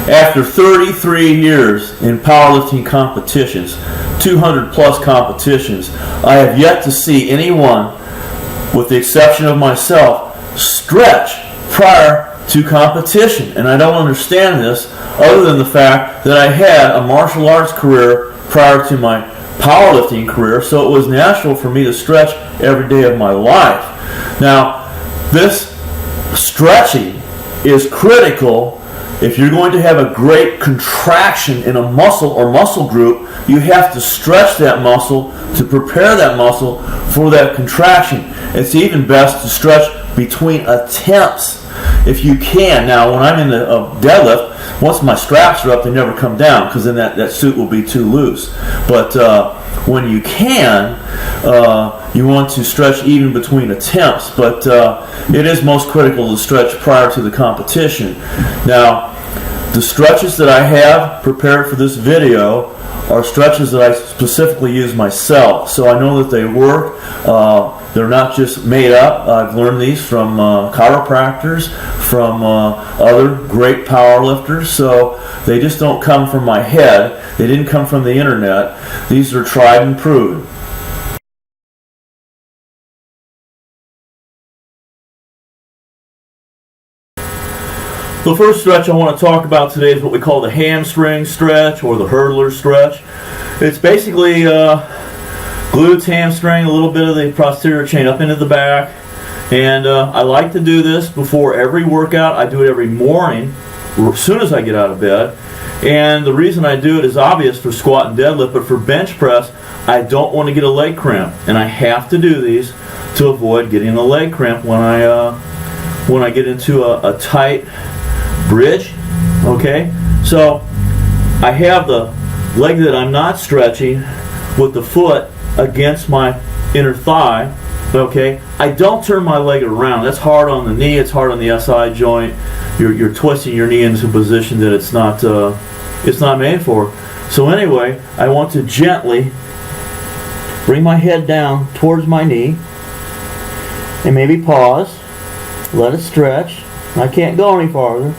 After 33 years in powerlifting competitions, 200 plus competitions, I have yet to see anyone, with the exception of myself, stretch prior to competition. And I don't understand this other than the fact that I had a martial arts career prior to my powerlifting career, so it was natural for me to stretch every day of my life. Now, this stretching is critical. If you're going to have a great contraction in a muscle or muscle group, you have to stretch that muscle to prepare that muscle for that contraction. It's even best to stretch between attempts if you can. Now, when I'm in the deadlift, once my straps are up, they never come down because then that suit will be too loose. But when you can, you want to stretch even between attempts. But it is most critical to stretch prior to the competition. Now, the stretches that I have prepared for this video are stretches that I specifically use myself. So I know that they work. They're not just made up. I've learned these from chiropractors, from other great powerlifters. So they just don't come from my head. They didn't come from the internet. These are tried and proven. The first stretch I want to talk about today is what we call the hamstring stretch or the hurdler stretch. It's basically glutes, hamstring, a little bit of the posterior chain up into the back. And I like to do this before every workout. I do it every morning as soon as I get out of bed. And the reason I do it is obvious for squat and deadlift, but for bench press, I don't want to get a leg cramp. And I have to do these to avoid getting a leg cramp when I get into a tight bridge. Okay, so I have the leg that I'm not stretching with the foot against my inner thigh. Okay, I don't turn my leg around. That's hard on the knee. It's hard on the SI joint. You're twisting your knee into a position that it's not made for. So anyway, I want to gently bring my head down towards my knee and maybe pause. Let it stretch. I can't go any farther,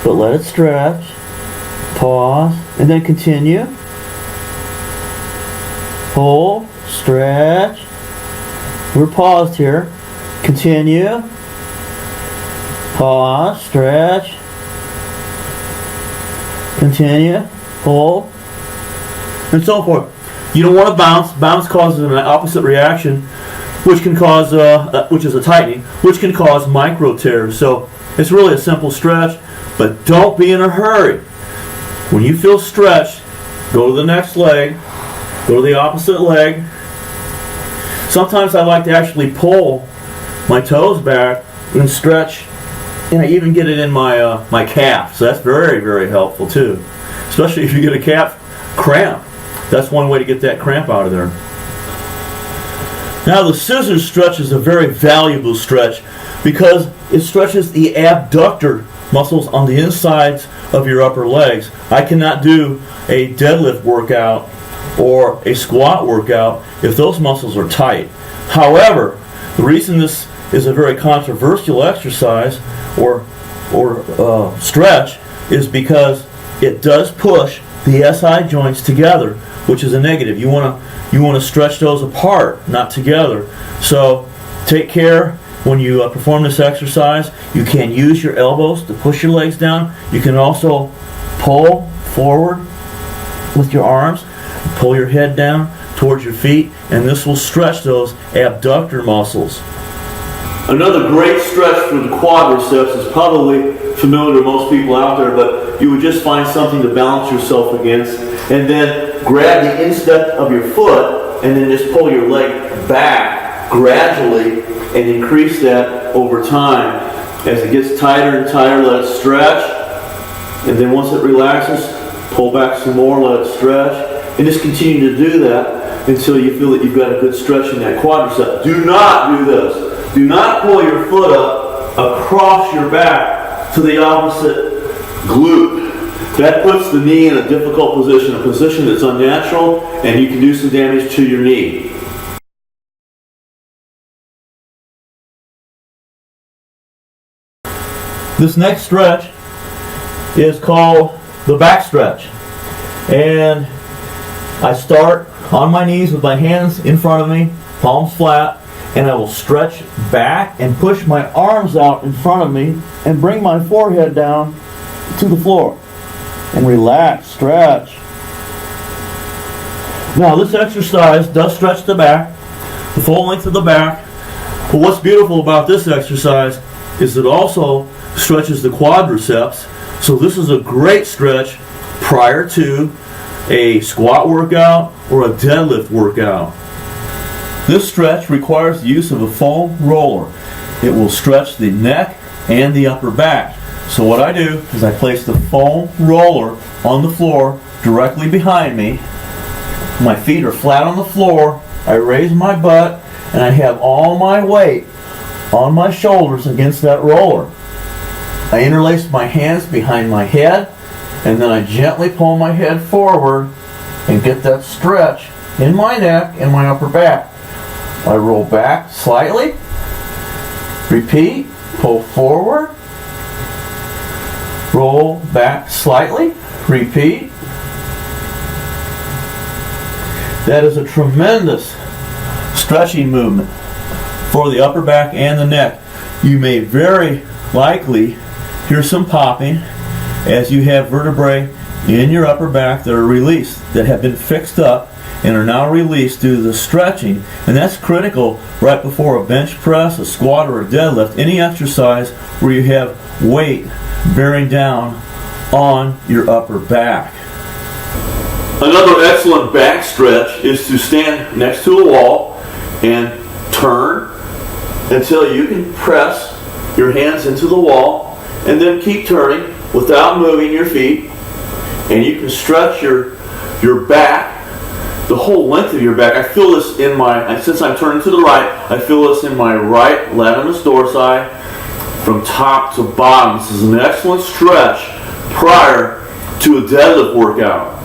but let it stretch. Pause and then continue. Hold, stretch. We're paused here. Continue. Pause, stretch. Continue. Hold. And so forth. You don't want to bounce. Bounce causes an opposite reaction, which can cause, which is a tightening, which can cause micro tears. So it's really a simple stretch, but don't be in a hurry. When you feel stretched, go to the next leg, go to the opposite leg. Sometimes I like to actually pull my toes back and stretch, and I even get it in my my calf. So that's very, very helpful too, especially if you get a calf cramp. That's one way to get that cramp out of there. Now the scissors stretch is a very valuable stretch because it stretches the abductor muscles on the insides of your upper legs. I cannot do a deadlift workout or a squat workout if those muscles are tight. However, the reason this is a very controversial exercise or stretch is because it does push the SI joints together, which is a negative. You want to stretch those apart, not together. So take care when you perform this exercise. You can use your elbows to push your legs down. You can also pull forward with your arms, pull your head down towards your feet, and this will stretch those abductor muscles. Another great stretch for the quadriceps is probably familiar to most people out there, but you would just find something to balance yourself against and then grab the instep of your foot and then just pull your leg back gradually and increase that over time. As it gets tighter and tighter, let it stretch, and then once it relaxes, pull back some more, let it stretch, and just continue to do that until you feel that you've got a good stretch in that quadricep. Do not do this. Do not pull your foot up across your back to the opposite glute. That puts the knee in a difficult position, a position that's unnatural, and you can do some damage to your knee. This next stretch is called the back stretch. And I start on my knees with my hands in front of me, palms flat, and I will stretch back and push my arms out in front of me and bring my forehead down to the floor. And relax, stretch. Now this exercise does stretch the back, the full length of the back. But what's beautiful about this exercise is it also stretches the quadriceps. So this is a great stretch prior to a squat workout or a deadlift workout. This stretch requires the use of a foam roller. It will stretch the neck and the upper back. So what I do is I place the foam roller on the floor directly behind me. My feet are flat on the floor. I raise my butt and I have all my weight on my shoulders against that roller. I interlace my hands behind my head and then I gently pull my head forward and get that stretch in my neck and my upper back. I roll back slightly, repeat, pull forward, roll back slightly, repeat. That is a tremendous stretching movement for the upper back and the neck. You may very likely hear some popping as you have vertebrae in your upper back that are released, that have been fixed up and are now released due to the stretching. And that's critical right before a bench press, a squat, or a deadlift, any exercise where you have weight bearing down on your upper back. Another excellent back stretch is to stand next to a wall and turn until you can press your hands into the wall and then keep turning without moving your feet. And you can stretch your back, the whole length of your back. I feel this in my, since I'm turning to the right, I feel this in my right latissimus dorsi from top to bottom. This is an excellent stretch prior to a deadlift workout.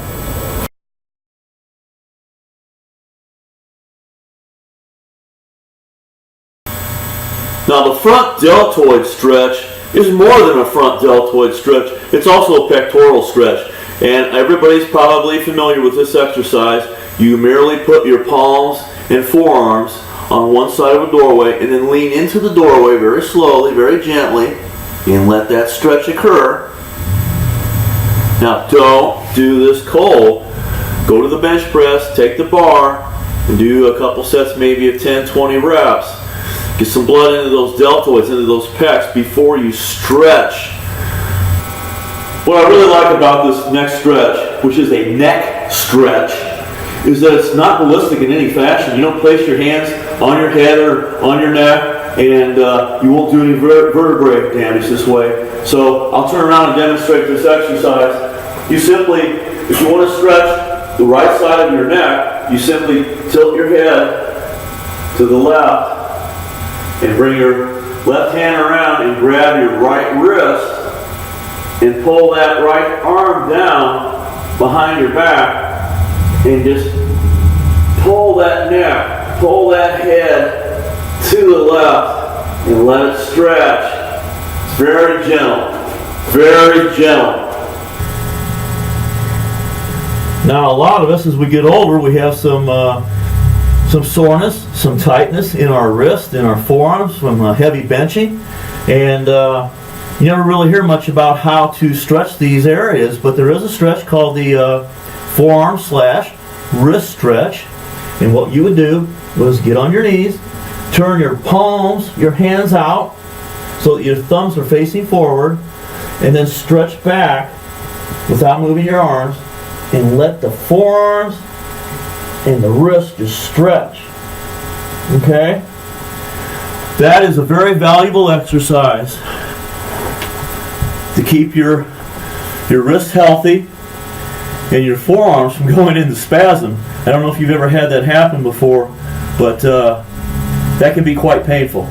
Now the front deltoid stretch is more than a front deltoid stretch. It's also a pectoral stretch. And everybody's probably familiar with this exercise. You merely put your palms and forearms on one side of a doorway and then lean into the doorway very slowly, very gently, and let that stretch occur. Now don't do this cold. Go to the bench press, take the bar, and do a couple sets maybe of 10, 20 reps. Get some blood into those deltoids, into those pecs before you stretch. What I really like about this next stretch, which is a neck stretch, is that it's not ballistic in any fashion. You don't place your hands on your head or on your neck, and you won't do any vertebrae damage this way. So I'll turn around and demonstrate this exercise. You simply, if you want to stretch the right side of your neck, you simply tilt your head to the left and bring your left hand around and grab your right wrist and pull that right arm down behind your back and just pull that neck, pull that head to the left and let it stretch. It's very gentle, very gentle. Now a lot of us as we get older, we have some soreness, some tightness in our wrist, in our forearms from heavy benching, and you never really hear much about how to stretch these areas, but there is a stretch called the forearm / wrist stretch. And what you would do was get on your knees, turn your palms, your hands out so that your thumbs are facing forward, and then stretch back without moving your arms and let the forearms and the wrist just stretch. Okay? That is a very valuable exercise to keep your wrist healthy and your forearms from going into spasm. I don't know if you've ever had that happen before, but that can be quite painful.